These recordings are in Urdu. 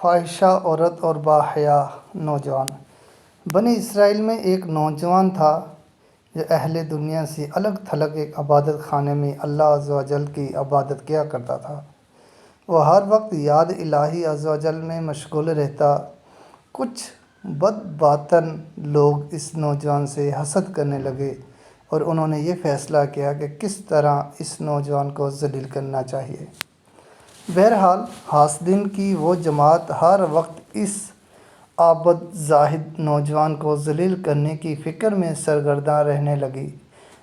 فاحشہ عورت اور باحیا نوجوان۔ بنی اسرائیل میں ایک نوجوان تھا جو اہل دنیا سے الگ تھلگ ایک عبادت خانے میں اللہ عز و جل کی عبادت کیا کرتا تھا۔ وہ ہر وقت یاد الہی عز و جل میں مشغول رہتا۔ کچھ بدباطن لوگ اس نوجوان سے حسد کرنے لگے اور انہوں نے یہ فیصلہ کیا کہ کس طرح اس نوجوان کو ذلیل کرنا چاہیے۔ بہرحال حاسدین کی وہ جماعت ہر وقت اس عابد زاہد نوجوان کو ذلیل کرنے کی فکر میں سرگرداں رہنے لگی۔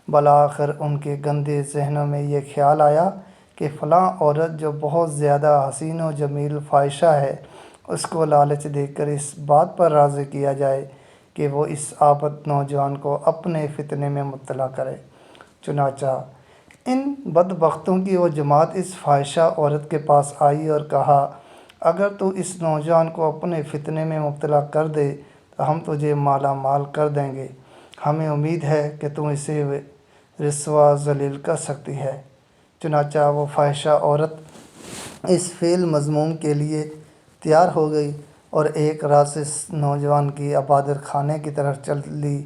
بالآخر ان کے گندے ذہنوں میں یہ خیال آیا کہ فلاں عورت جو بہت زیادہ حسین و جمیل فاحشہ ہے، اس کو لالچ دے کر اس بات پر راضی کیا جائے کہ وہ اس عابد نوجوان کو اپنے فتنے میں مبتلا کرے۔ چنانچہ ان بدبختوں کی وہ جماعت اس فاحشہ عورت کے پاس آئی اور کہا، اگر تو اس نوجوان کو اپنے فتنے میں مبتلا کر دے تو ہم تجھے مالا مال کر دیں گے۔ ہمیں امید ہے کہ تم اسے رسوا ذلیل کر سکتی ہے۔ چنانچہ وہ فاحشہ عورت اس فعل مذموم کے لیے تیار ہو گئی اور ایک رات سے اس نوجوان کی عبادت خانے کی طرف چل لی۔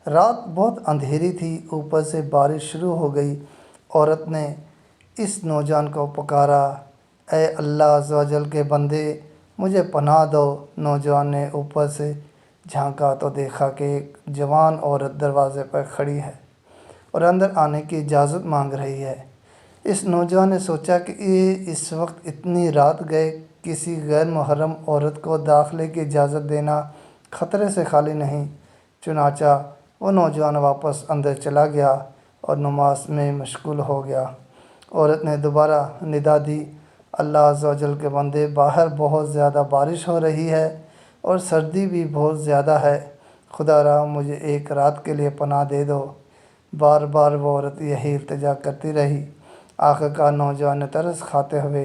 رات بہت اندھیری تھی، اوپر سے بارش شروع ہو گئی۔ عورت نے اس نوجوان کو پکارا، اے اللہ عز و جل کے بندے، مجھے پناہ دو۔ نوجوان نے اوپر سے جھانکا تو دیکھا کہ ایک جوان عورت دروازے پر کھڑی ہے اور اندر آنے کی اجازت مانگ رہی ہے۔ اس نوجوان نے سوچا کہ یہ اس وقت اتنی رات گئے کسی غیر محرم عورت کو داخلے کی اجازت دینا خطرے سے خالی نہیں۔ چنانچہ وہ نوجوان واپس اندر چلا گیا اور نماز میں مشغول ہو گیا۔ عورت نے دوبارہ ندا دی، اللہ عز و جل کے بندے، باہر بہت زیادہ بارش ہو رہی ہے اور سردی بھی بہت زیادہ ہے، خدا را مجھے ایک رات کے لیے پناہ دے دو۔ بار بار وہ عورت یہی التجا کرتی رہی۔ آخرکار نوجوان نے ترس کھاتے ہوئے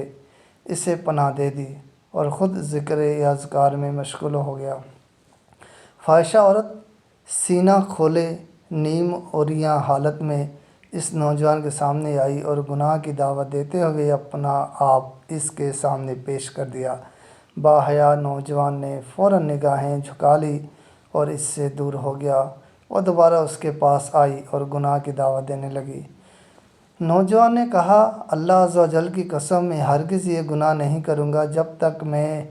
اسے پناہ دے دی اور خود ذکر اذکار میں مشغول ہو گیا۔ فاحشہ عورت سینہ کھولے نیم عریاں حالت میں اس نوجوان کے سامنے آئی اور گناہ کی دعوت دیتے ہوئے اپنا آپ اس کے سامنے پیش کر دیا۔ باحیا نوجوان نے فوراً نگاہیں جھکا لی اور اس سے دور ہو گیا۔ وہ دوبارہ اس کے پاس آئی اور گناہ کی دعوت دینے لگی۔ نوجوان نے کہا، اللہ عز و جل کی قسم، میں ہرگز یہ گناہ نہیں کروں گا جب تک میں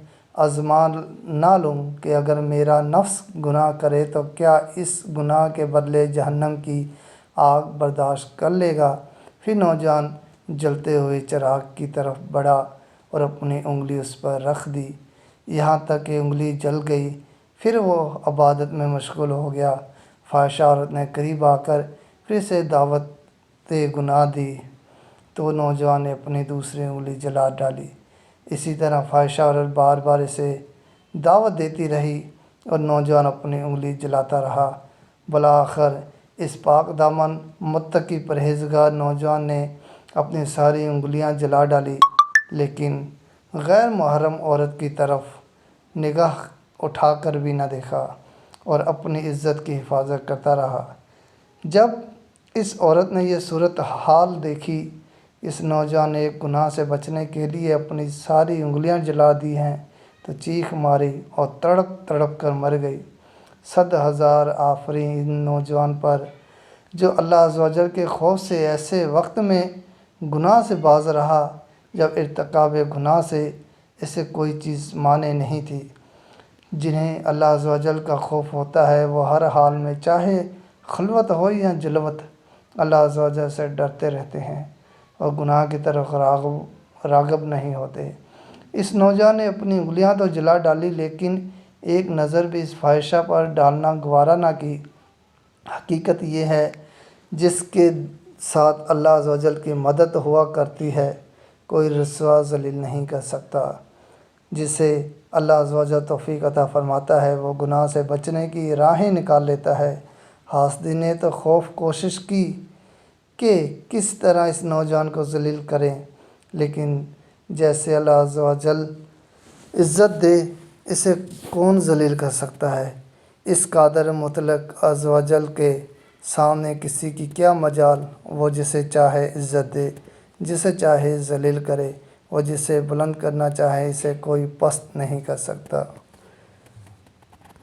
آزما نہ لوں کہ اگر میرا نفس گناہ کرے تو کیا اس گناہ کے بدلے جہنم کی آگ برداشت کر لے گا۔ پھر نوجوان جلتے ہوئے چراغ کی طرف بڑھا اور اپنی انگلی اس پر رکھ دی، یہاں تک کہ انگلی جل گئی۔ پھر وہ عبادت میں مشغول ہو گیا۔ فاحشہ عورت نے قریب آ کر پھر اسے دعوت گناہ دی تو نوجوان نے اپنی دوسری انگلی جلا ڈالی۔ اسی طرح فاحشہ عورت بار بار اسے دعوت دیتی رہی اور نوجوان اپنی انگلی جلاتا رہا۔ بالآخر اس پاک دامن متقی پرہیزگار نوجوان نے اپنی ساری انگلیاں جلا ڈالی، لیکن غیر محرم عورت کی طرف نگاہ اٹھا کر بھی نہ دیکھا اور اپنی عزت کی حفاظت کرتا رہا۔ جب اس عورت نے یہ صورتحال دیکھی، اس نوجوان نے ایک گناہ سے بچنے کے لیے اپنی ساری انگلیاں جلا دی ہیں، تو چیخ ماری اور تڑپ تڑپ کر مر گئی۔ 100,000 آفرین نوجوان پر جو اللہ عز و جل کے خوف سے ایسے وقت میں گناہ سے باز رہا جب ارتکاب گناہ سے اسے کوئی چیز مانع نہیں تھی۔ جنہیں اللہ عز و جل کا خوف ہوتا ہے وہ ہر حال میں، چاہے خلوت ہو یا جلوت، اللہ عز و جل سے ڈرتے رہتے ہیں اور گناہ کی طرف راغب نہیں ہوتے۔ اس نوجوان نے اپنی انگلیاں تو جلا ڈالی، لیکن ایک نظر بھی اس فاحشہ پر ڈالنا گوارا نہ کی۔ حقیقت یہ ہے، جس کے ساتھ اللہ عز و جل کی مدد ہوا کرتی ہے، کوئی رسوا ذلیل نہیں کر سکتا۔ جسے اللہ عز و جل توفیق عطا فرماتا ہے، وہ گناہ سے بچنے کی راہیں نکال لیتا ہے۔ حاسدین نے تو خوف کوشش کی کہ کس طرح اس نوجوان کو ذلیل کریں، لیکن جیسے اللہ عز و جل عزت دے، اسے کون ذلیل کر سکتا ہے۔ اس قادر مطلق عز و جل کے سامنے کسی کی کیا مجال، وہ جسے چاہے عزت دے، جسے چاہے ذلیل کرے۔ وہ جسے بلند کرنا چاہے اسے کوئی پست نہیں کر سکتا۔